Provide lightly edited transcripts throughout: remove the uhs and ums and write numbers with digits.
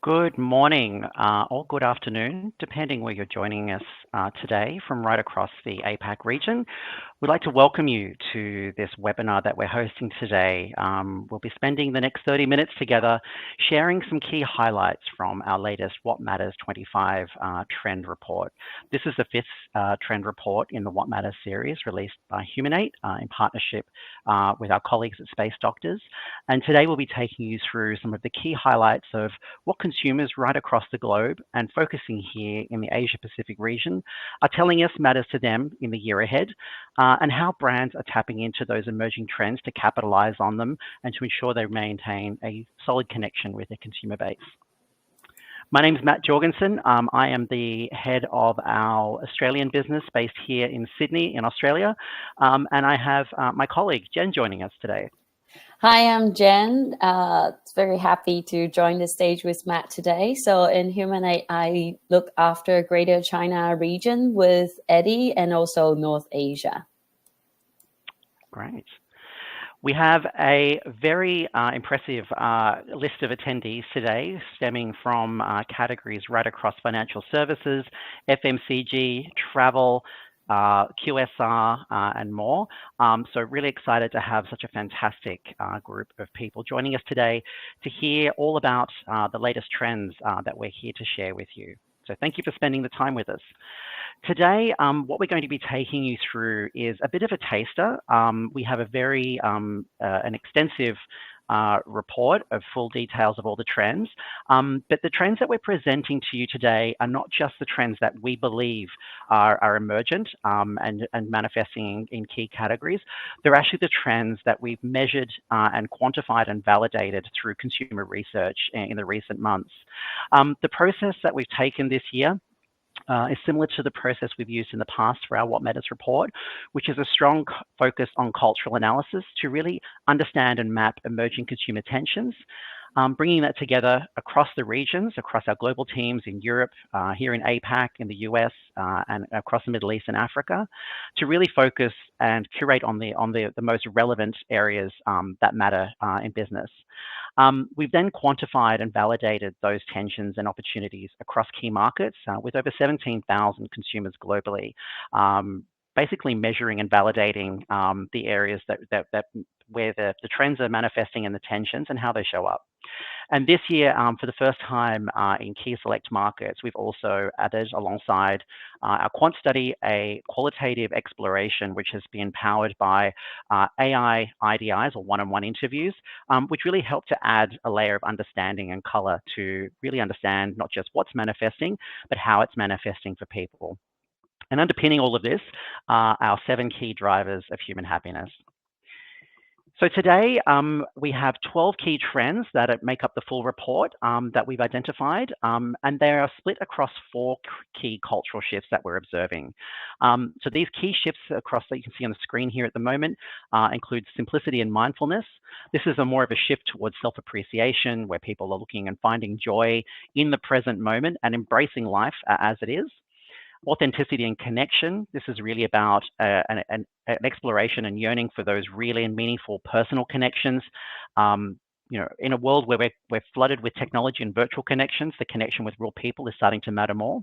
Good morning or good afternoon, depending where you're joining us today from right across the APAC region. We'd like to welcome you to this webinar that we're hosting today. We'll be spending the next 30 minutes together sharing some key highlights from our latest What Matters 25 trend report. This is the fifth trend report in the What Matters series released by Humanate in partnership with our colleagues at Space Doctors. And today we'll be taking you through some of the key highlights of what consumers right across the globe and focusing here in the Asia Pacific region are telling us matters to them in the year ahead, and how brands are tapping into those emerging trends to capitalize on them and to ensure they maintain a solid connection with their consumer base. My name is Matt Jorgensen. I am the head of our Australian business based here in Sydney in Australia, and I have my colleague Jen joining us today. Hi, I'm Jen. Very happy to join the stage with Matt today. So in Humanate, I look after Greater China region with Eddie and also North Asia. Great. We have a very impressive list of attendees today, stemming from categories right across financial services, FMCG, travel, QSR, and more. So really excited to have such a fantastic group of people joining us today to hear all about the latest trends that we're here to share with you. So thank you for spending the time with us. Today, what we're going to be taking you through is a bit of a taster. We have a very an extensive report of full details of all the trends, but the trends that we're presenting to you today are not just the trends that we believe are emergent and manifesting in key categories. They're actually the trends that we've measured and quantified and validated through consumer research in the recent months. The process that we've taken this year is similar to the process we've used in the past for our What Matters report, which is a strong focus on cultural analysis to really understand and map emerging consumer tensions, bringing that together across the regions, across our global teams in Europe, here in APAC, in the US, and across the Middle East and Africa, to really focus and curate on the most relevant areas that matter in business. We've then quantified and validated those tensions and opportunities across key markets with over 17,000 consumers globally, basically measuring and validating the areas where the trends are manifesting and the tensions and how they show up. And this year, for the first time in key select markets, we've also added alongside our quant study a qualitative exploration, which has been powered by AI IDIs or one-on-one interviews, which really help to add a layer of understanding and color to really understand not just what's manifesting, but how it's manifesting for people. And underpinning all of this are our 7 key drivers of human happiness. So today, we have 12 key trends that make up the full report that we've identified, and they are split across 4 key cultural shifts that we're observing. So these key shifts across that you can see on the screen here at the moment include simplicity and mindfulness. This is more of a shift towards self-appreciation, where people are looking and finding joy in the present moment and embracing life as it is. Authenticity and connection. This is really about an exploration and yearning for those really and meaningful personal connections. In a world where we're flooded with technology and virtual connections, the connection with real people is starting to matter more.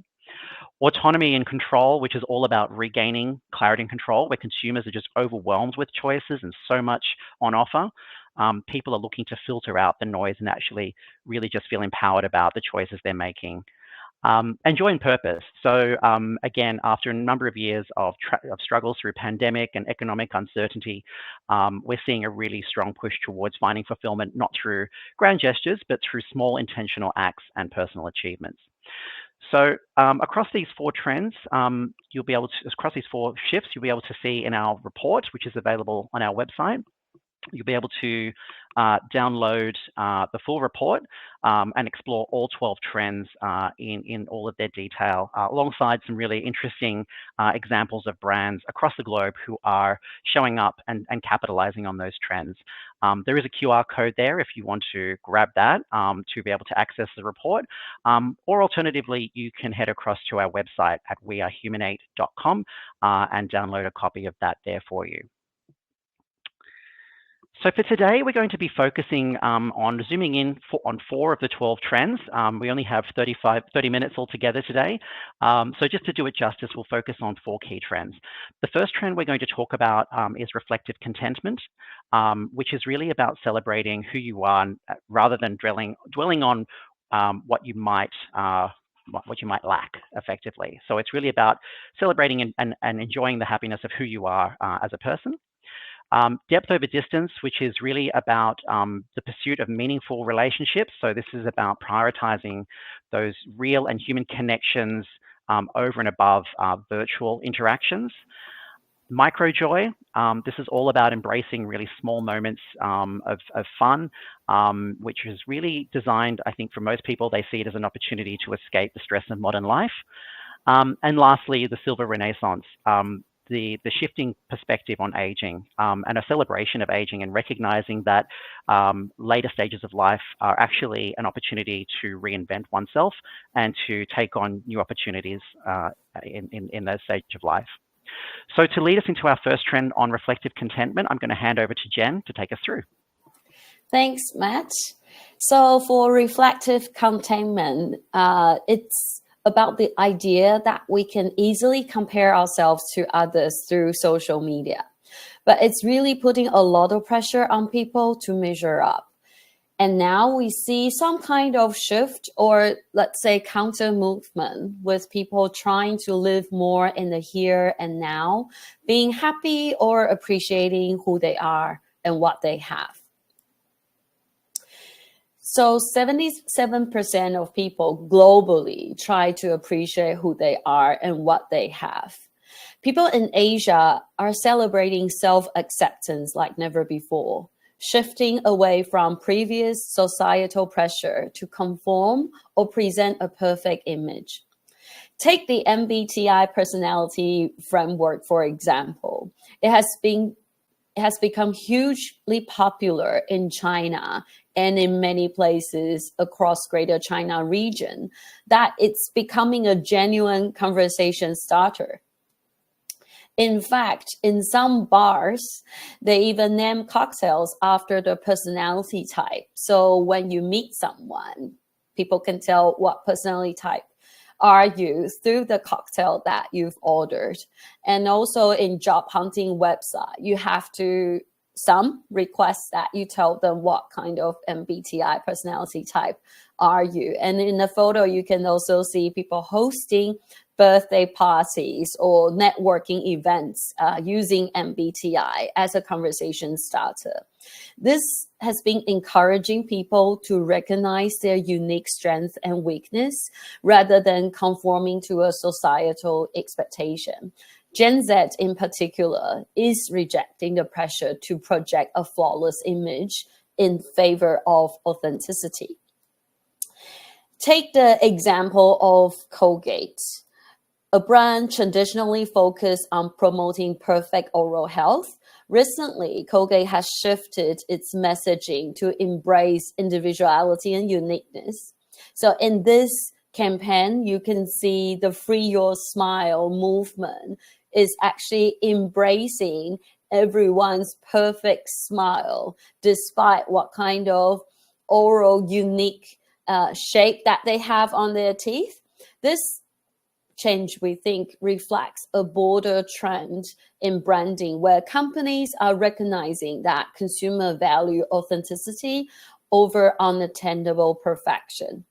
Autonomy and control, which is all about regaining clarity and control, where consumers are just overwhelmed with choices and so much on offer. People are looking to filter out the noise and actually really just feel empowered about the choices they're making. And joy and purpose. So again, after a number of years of struggles through pandemic and economic uncertainty, we're seeing a really strong push towards finding fulfillment, not through grand gestures, but through small intentional acts and personal achievements. So across these 4 trends, across these 4 shifts, you'll be able to see in our report, which is available on our website. You'll be able to download the full report and explore all 12 trends in all of their detail, alongside some really interesting examples of brands across the globe who are showing up and capitalizing on those trends. There is a QR code there if you want to grab that to be able to access the report, or alternatively, you can head across to our website at wearehumanate.com and download a copy of that there for you. So for today, we're going to be focusing on zooming in on 4 of the 12 trends. We only have 30 minutes altogether today. So just to do it justice, we'll focus on 4 key trends. The first trend we're going to talk about is reflective contentment, which is really about celebrating who you are rather than dwelling on what you might lack effectively. So it's really about celebrating and enjoying the happiness of who you are as a person. Depth over distance, which is really about the pursuit of meaningful relationships. So this is about prioritizing those real and human connections over and above virtual interactions. Micro joy, this is all about embracing really small moments of fun, which is really designed, I think, for most people. They see it as an opportunity to escape the stress of modern life. And lastly, the silver renaissance, the shifting perspective on aging and a celebration of aging, and recognizing that later stages of life are actually an opportunity to reinvent oneself and to take on new opportunities in that stage of life. So to lead us into our first trend on reflective contentment, I'm going to hand over to Jen to take us through. Thanks, Matt. So for reflective contentment, it's about the idea that we can easily compare ourselves to others through social media. But it's really putting a lot of pressure on people to measure up. And now we see some kind of shift, or let's say counter movement, with people trying to live more in the here and now, being happy or appreciating who they are and what they have. So 77% of people globally try to appreciate who they are and what they have. People in Asia are celebrating self-acceptance like never before, shifting away from previous societal pressure to conform or present a perfect image. Take the MBTI personality framework, for example. It has become hugely popular in China and in many places across Greater China region, that it's becoming a genuine conversation starter. In fact, in some bars, they even name cocktails after the personality type. So when you meet someone, people can tell what personality type are you through the cocktail that you've ordered. And also in job hunting website, you have to some request that you tell them what kind of MBTI personality type are you. And in the photo, you can also see people hosting birthday parties or networking events using MBTI as a conversation starter. This has been encouraging people to recognize their unique strength and weakness rather than conforming to a societal expectation. Gen Z in particular is rejecting the pressure to project a flawless image in favor of authenticity. Take the example of Colgate, a brand traditionally focused on promoting perfect oral health. Recently, Colgate has shifted its messaging to embrace individuality and uniqueness. So in this campaign, you can see the Free Your Smile movement is actually embracing everyone's perfect smile, despite what kind of oral unique shape that they have on their teeth. This change, we think, reflects a broader trend in branding where companies are recognizing that consumer value authenticity over unattainable perfection.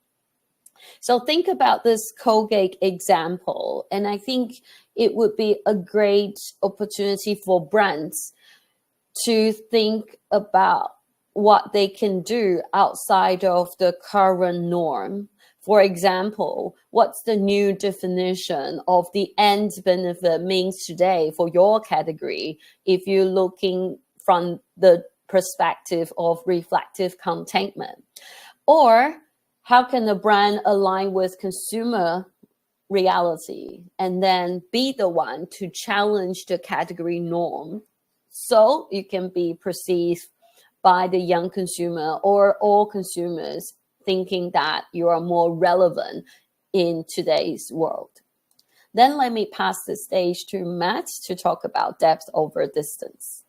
So think about this Colgate example, and I think it would be a great opportunity for brands to think about what they can do outside of the current norm. For example, what's the new definition of the end benefit means today for your category if you're looking from the perspective of reflective contentment? Or how can a brand align with consumer reality and then be the one to challenge the category norm so you can be perceived by the young consumer or all consumers thinking that you are more relevant in today's world? Then let me pass the stage to Matt to talk about depth over distance.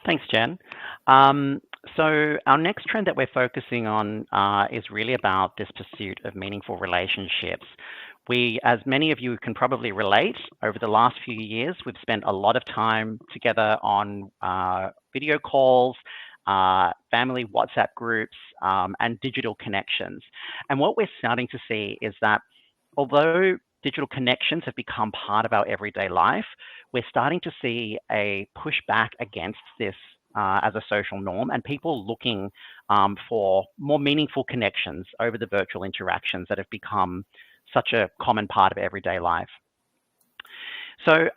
Thanks, Jen. So our next trend that we're focusing on is really about this pursuit of meaningful relationships. We, as many of you can probably relate, over the last few years, we've spent a lot of time together on video calls, family WhatsApp groups, and digital connections. And what we're starting to see is that although digital connections have become part of our everyday life, we're starting to see a pushback against this as a social norm, and people looking for more meaningful connections over the virtual interactions that have become such a common part of everyday life. So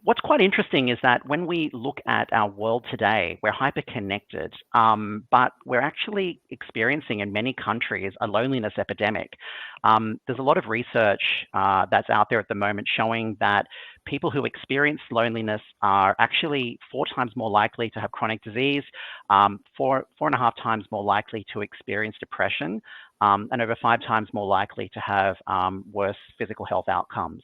what's quite interesting is that when we look at our world today, we're hyper-connected, but we're actually experiencing in many countries a loneliness epidemic. There's a lot of research that's out there at the moment showing that people who experience loneliness are actually 4 times more likely to have chronic disease, 4.5 times more likely to experience depression, and over 5 times more likely to have worse physical health outcomes.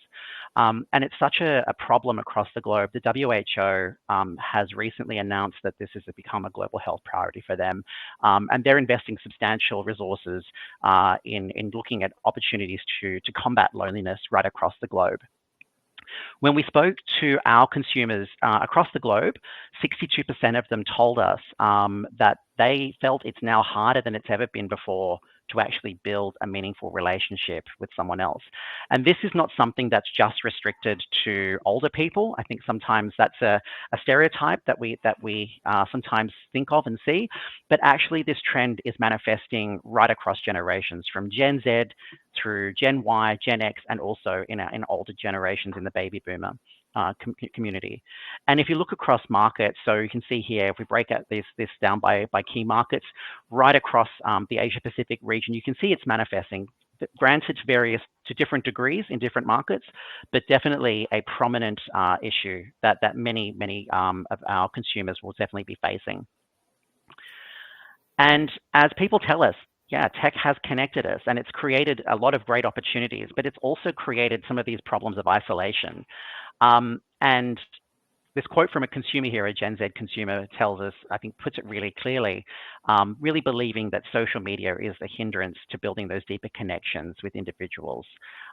And it's such a problem across the globe. The WHO has recently announced that this has become a global health priority for them. And they're investing substantial resources in looking at opportunities to combat loneliness right across the globe. When we spoke to our consumers across the globe, 62% of them told us that they felt it's now harder than it's ever been before to actually build a meaningful relationship with someone else. And this is not something that's just restricted to older people. I think sometimes that's a stereotype that we sometimes think of and see, but actually this trend is manifesting right across generations, from Gen Z through Gen Y, Gen X, and also in older generations in the baby boomer community. And if you look across markets, so you can see here, if we break out this down by key markets, right across the Asia Pacific region, you can see it's manifesting. Granted, to different degrees in different markets, but definitely a prominent issue that many of our consumers will definitely be facing. And as people tell us, yeah, tech has connected us and it's created a lot of great opportunities, but it's also created some of these problems of isolation. And this quote from a consumer here, a Gen Z consumer, tells us, I think puts it really clearly, really believing that social media is a hindrance to building those deeper connections with individuals.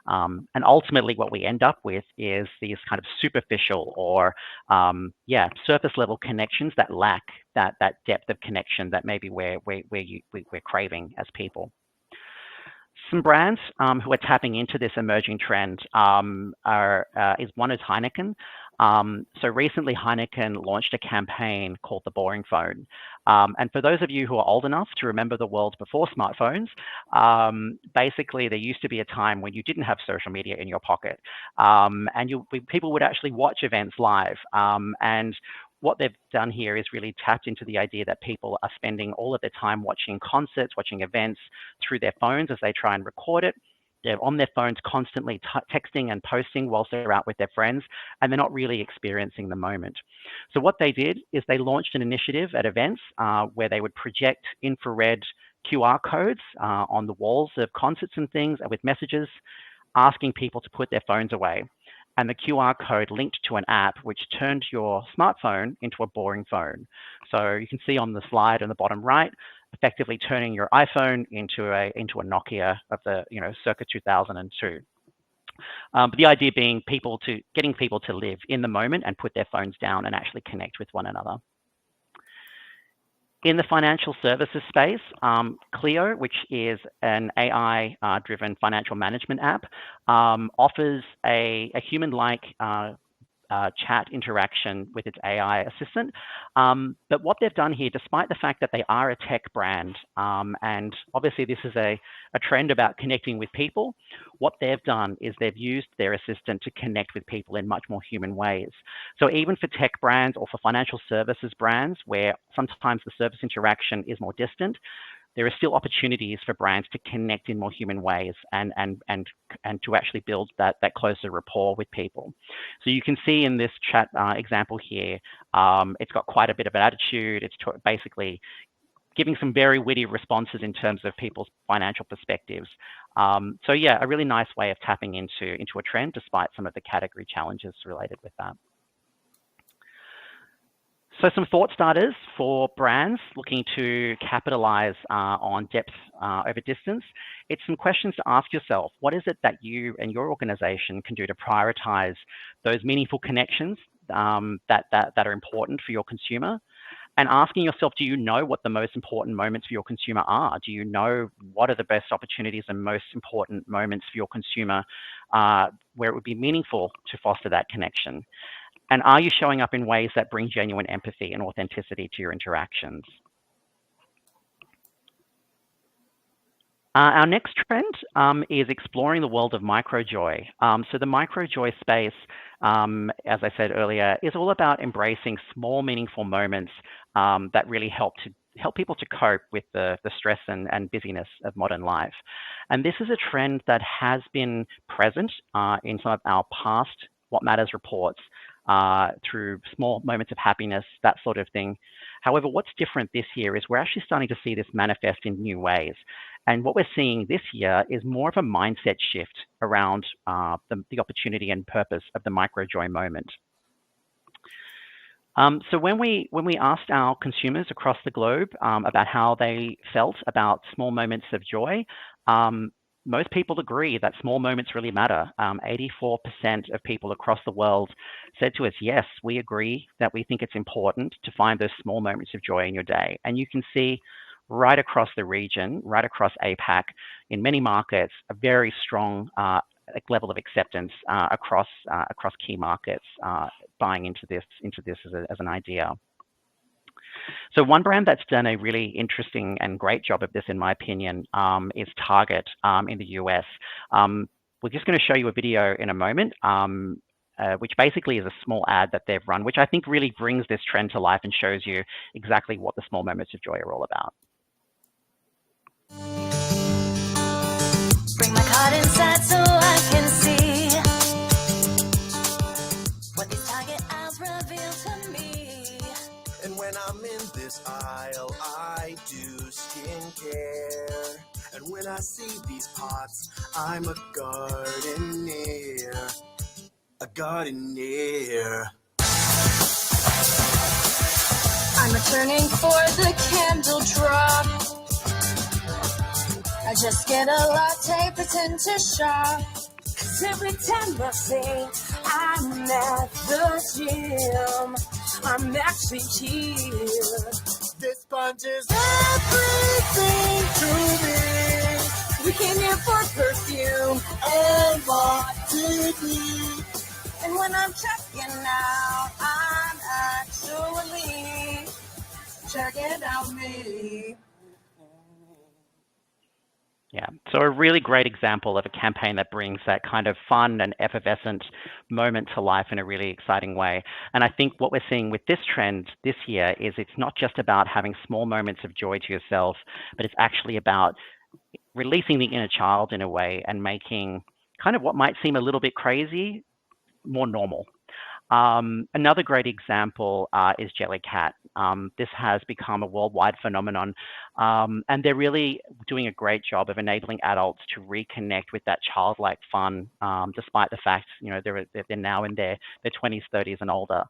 And ultimately what we end up with is these kind of superficial or, surface level connections that lack that depth of connection that maybe we're craving as people. Some brands who are tapping into this emerging trend one is Heineken. So recently Heineken launched a campaign called The Boring Phone. And for those of you who are old enough to remember the world before smartphones, basically there used to be a time when you didn't have social media in your pocket. And people would actually watch events live. And what they've done here is really tapped into the idea that people are spending all of their time watching concerts, watching events through their phones as they try and record it. They're on their phones constantly texting and posting whilst they're out with their friends, and they're not really experiencing the moment. So what they did is they launched an initiative at events where they would project infrared QR codes on the walls of concerts and things with messages asking people to put their phones away. And the QR code linked to an app which turned your smartphone into a boring phone. So you can see on the slide on the bottom right, effectively turning your iPhone into a Nokia of the circa 2002. But the idea being getting people to live in the moment and put their phones down and actually connect with one another. In the financial services space, Clio, which is an AI-driven financial management app, offers a human-like chat interaction with its AI assistant. But what they've done here, despite the fact that they are a tech brand, and obviously this is a trend about connecting with people, what they've done is they've used their assistant to connect with people in much more human ways. So even for tech brands or for financial services brands, where sometimes the service interaction is more distant, there are still opportunities for brands to connect in more human ways and to actually build that closer rapport with people. So you can see in this chat example here, it's got quite a bit of an attitude. It's basically giving some very witty responses in terms of people's financial perspectives. So yeah, a really nice way of tapping into a trend despite some of the category challenges related with that. So some thought starters for brands looking to capitalize on depth over distance. It's some questions to ask yourself. What is it that you and your organization can do to prioritize those meaningful connections that are important for your consumer? And asking yourself, do you know what the most important moments for your consumer are? Do you know what are the best opportunities and most important moments for your consumer where it would be meaningful to foster that connection? And are you showing up in ways that bring genuine empathy and authenticity to your interactions? Our next trend is exploring the world of microjoy. So the microjoy space, as I said earlier, is all about embracing small, meaningful moments that really help people to cope with the stress and busyness of modern life. And this is a trend that has been present in some of our past What Matters reports through small moments of happiness, that sort of thing. However, what's different this year is we're actually starting to see this manifest in new ways. And what we're seeing this year is more of a mindset shift around the opportunity and purpose of the microjoy moment. So when we asked our consumers across the globe about how they felt about small moments of joy, most people agree that small moments really matter. 84% of people across the world said to us, yes, we agree that we think it's important to find those small moments of joy in your day. And you can see right across the region, right across APAC, in many markets, a very strong level of acceptance across key markets buying into this as an idea. So one brand that's done a really interesting and great job of this, in my opinion, is Target in the US. We're just going to show you a video in a moment, which basically is a small ad that they've run, which I think really brings this trend to life and shows you exactly what the small moments of joy are all about. Bring my card inside so I can see what these Target ads reveal to me. And when I'm in this aisle, I do skincare. And when I see these pots, I'm a gardener. A gardener. I'm returning for the candle drop. I just get a latte, pretend to shop. 'Cause every time I say I'm at the gym, I'm actually here. This sponge is everything to me. We came here for perfume And what did we? and when I'm checking out, I'm actually checking out me. Yeah, so a really great example of a campaign that brings that kind of fun and effervescent moment to life in a really exciting way. And I think what we're seeing with this trend this year is it's not just about having small moments of joy to yourself, but it's actually about releasing the inner child in a way and making kind of what might seem a little bit crazy more normal. Another great example is Jellycat. This has become a worldwide phenomenon, and they're really doing a great job of enabling adults to reconnect with that childlike fun, despite the fact they're now in their 20s, 30s, and older.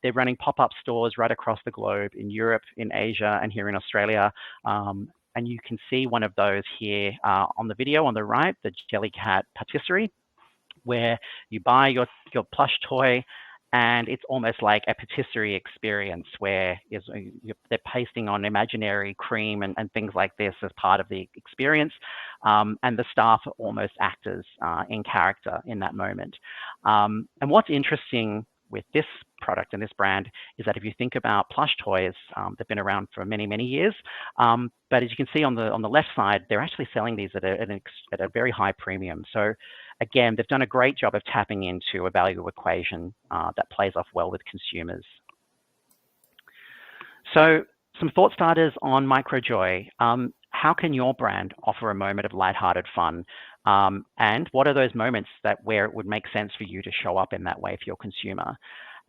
They're running pop-up stores right across the globe in Europe, in Asia, and here in Australia. And you can see one of those here on the video on the right, the Jellycat patisserie, where you buy your plush toy and it's almost like a patisserie experience where they're pasting on imaginary cream and things like this as part of the experience. And the staff are almost actors in character in that moment. And what's interesting with this product and this brand is that if you think about plush toys, they've been around for many, many years. But as you can see on the left side, they're actually selling these at a very high premium. So again, they've done a great job of tapping into a value equation that plays off well with consumers. So some thought starters on microjoy. How can your brand offer a moment of lighthearted fun? And what are those moments where it would make sense for you to show up in that way for your consumer?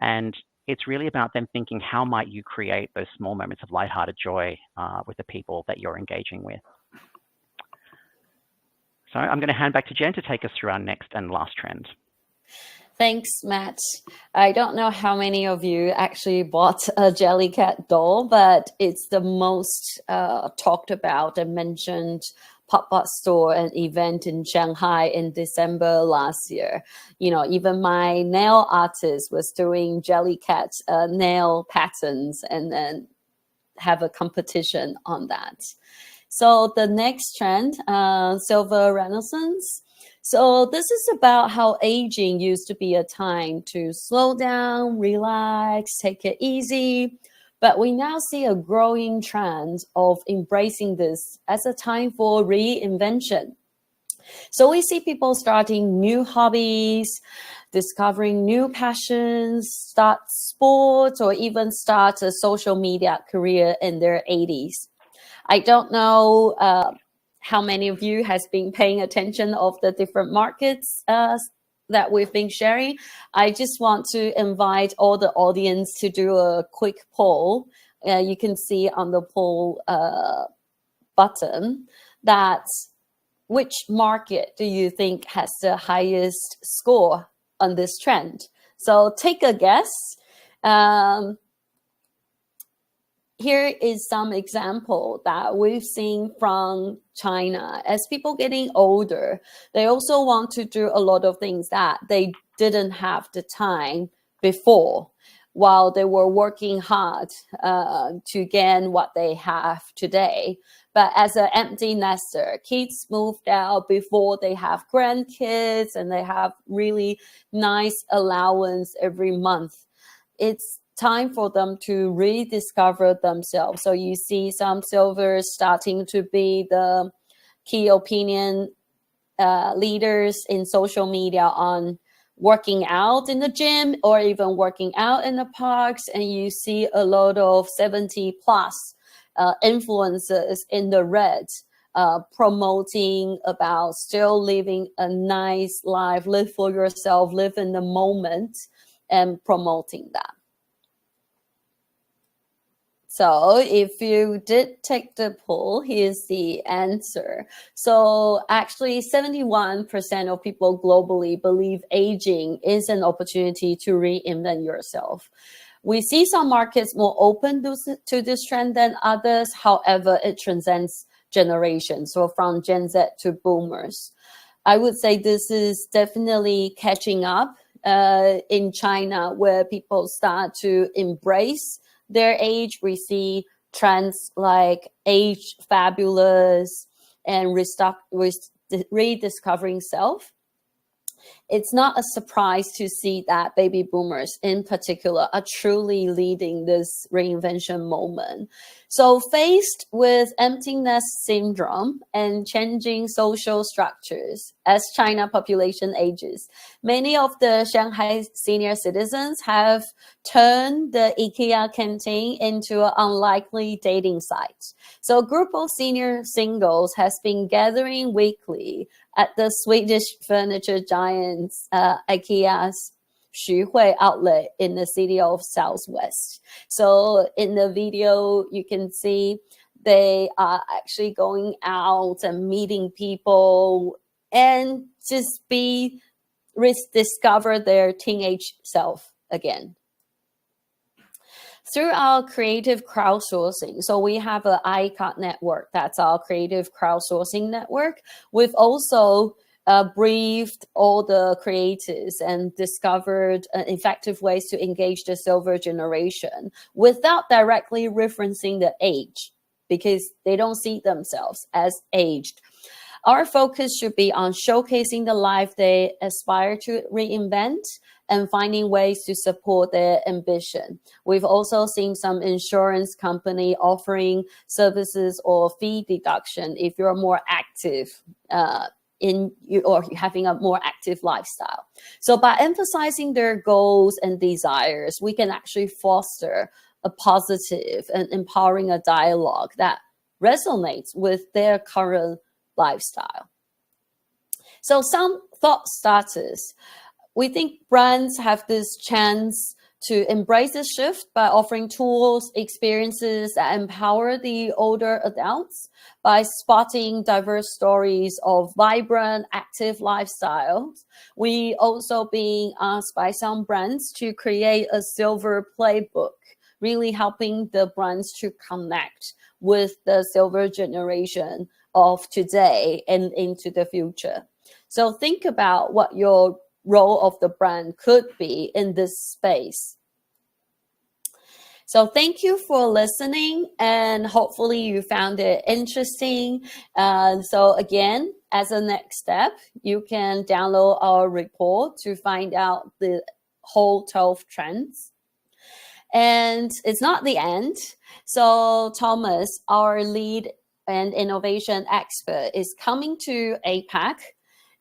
And it's really about them thinking, how might you create those small moments of lighthearted joy with the people that you're engaging with? So I'm going to hand back to Jen to take us through our next and last trend. Thanks, Matt. I don't know how many of you actually bought a Jellycat doll, but it's the most talked about and mentioned pop-up store and event in Shanghai in December last year. You know, even my nail artist was doing Jellycat nail patterns and then have a competition on that. So the next trend, silver renaissance. So this is about how aging used to be a time to slow down, relax, take it easy. But we now see a growing trend of embracing this as a time for reinvention. So we see people starting new hobbies, discovering new passions, start sports, or even start a social media career in their 80s. I don't know how many of you has been paying attention of the different markets that we've been sharing. I just want to invite all the audience to do a quick poll. You can see on the poll button that which market do you think has the highest score on this trend? So take a guess. Here is some example that we've seen from China. As people getting older, they also want to do a lot of things that they didn't have the time before while they were working hard to gain what they have today. But as an empty nester, kids moved out before they have grandkids and they have really nice allowance every month. It's time for them to rediscover themselves. So you see some silvers starting to be the key opinion leaders in social media on working out in the gym or even working out in the parks. And you see a lot of 70 plus influencers in the red promoting about still living a nice life, live for yourself, live in the moment, and promoting that. So if you did take the poll, here's the answer. So actually 71% of people globally believe aging is an opportunity to reinvent yourself. We see some markets more open to this trend than others. However, it transcends generations, so from Gen Z to boomers. I would say this is definitely catching up in China, where people start to embrace their age. We see trends like age fabulous and rediscovering self. It's not a surprise to see that baby boomers in particular are truly leading this reinvention moment. So faced with emptiness syndrome and changing social structures as China population ages, many of the Shanghai senior citizens have turned the IKEA canteen into an unlikely dating site. So a group of senior singles has been gathering weekly at the Swedish furniture giant's IKEA's Xuhui outlet in the city of Southwest. So in the video, you can see they are actually going out and meeting people and just rediscover their teenage self again. Through our creative crowdsourcing, so we have an ICOT network, that's our creative crowdsourcing network. We've also briefed all the creators and discovered effective ways to engage the silver generation without directly referencing the age, because they don't see themselves as aged. Our focus should be on showcasing the life they aspire to reinvent and finding ways to support their ambition. We've also seen some insurance company offering services or fee deduction if you're more active or having a more active lifestyle. So by emphasizing their goals and desires, we can actually foster a positive and empowering a dialogue that resonates with their current lifestyle. So some thought starters. We think brands have this chance to embrace this shift by offering tools, experiences that empower the older adults, by spotting diverse stories of vibrant, active lifestyles. We also being asked by some brands to create a silver playbook, really helping the brands to connect with the silver generation of today and into the future. So think about what your role of the brand could be in this space. So thank you for listening, and hopefully you found it interesting. So again, as a next step, you can download our report to find out the whole 12 trends. And it's not the end. So Thomas, our lead and innovation expert, is coming to APAC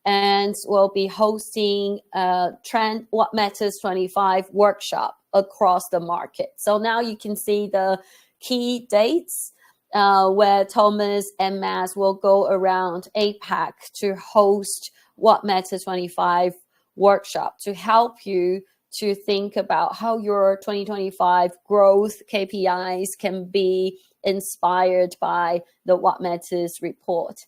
and will be hosting a Trend What Matters 25 workshop across the market. So now you can see the key dates where Thomas and Matt will go around APAC to host What Matters 25 workshop to help you to think about how your 2025 growth KPIs can be inspired by the What Matters report.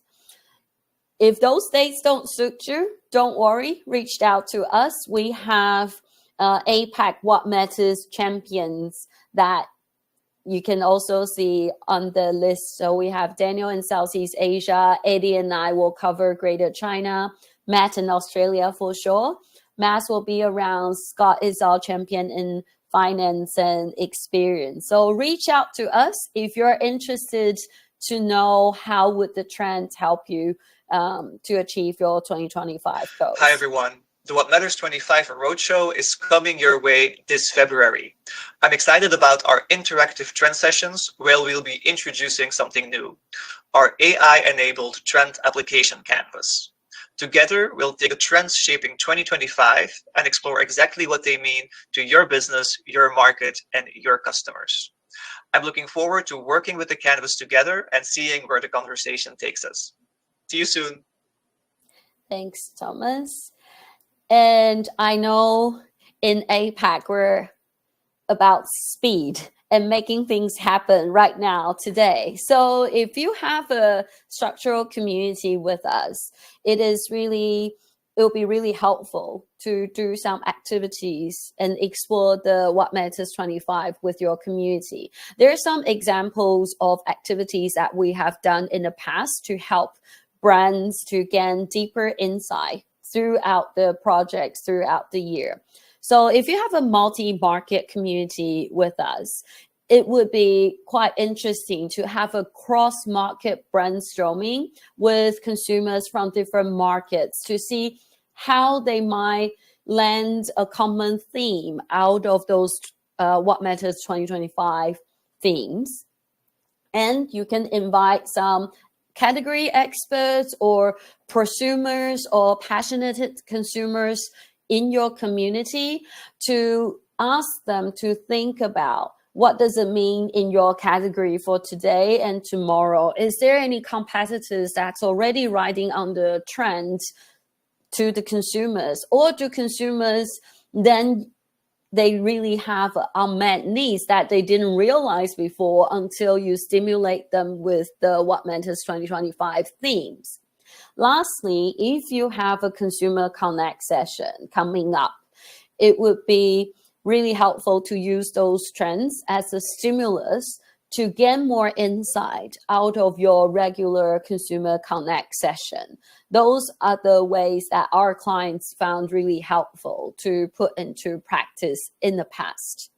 If those dates don't suit you, don't worry, reach out to us. We have APAC What Matters champions that you can also see on the list. So we have Daniel in Southeast Asia, Eddie and I will cover Greater China, Matt in Australia for sure. Matt will be around, Scott is our champion in finance and experience. So reach out to us if you're interested to know how would the trends help you to achieve your 2025 goals. Hi, everyone. The What Matters 25 Roadshow is coming your way this February. I'm excited about our interactive trend sessions where we'll be introducing something new, our AI-enabled trend application canvas. Together, we'll take the trends shaping 2025 and explore exactly what they mean to your business, your market, and your customers. I'm looking forward to working with the canvas together and seeing where the conversation takes us. See you soon. Thanks, Thomas. And I know in APAC, we're about speed and making things happen right now, today. So if you have a structural community with us, it'll be really helpful to do some activities and explore the What Matters 25 with your community. There are some examples of activities that we have done in the past to help brands to gain deeper insight throughout the projects throughout the year. So if you have a multi-market community with us, it would be quite interesting to have a cross-market brainstorming with consumers from different markets to see how they might land a common theme out of those What Matters 2025 themes. And you can invite some category experts or prosumers or passionate consumers in your community to ask them to think about what does it mean in your category for today and tomorrow? Is there any competitors that's already riding on the trend to the consumers? Or do consumers then they really have unmet needs that they didn't realize before until you stimulate them with the What Matters 2025 themes? Lastly, if you have a consumer connect session coming up, it would be really helpful to use those trends as a stimulus to get more insight out of your regular consumer connect session. Those are the ways that our clients found really helpful to put into practice in the past.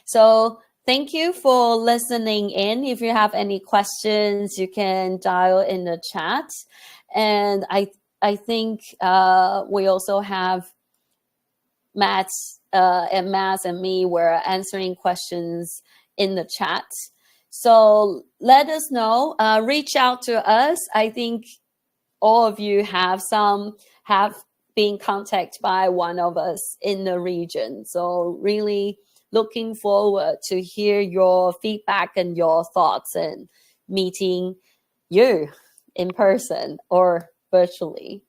So thank you for listening in. If you have any questions, you can dial in the chat. And I think we also have Matt and me were answering questions in the chat. So let us know, reach out to us. I think all of you have been contacted by one of us in the region. So really looking forward to hear your feedback and your thoughts and meeting you in person or virtually.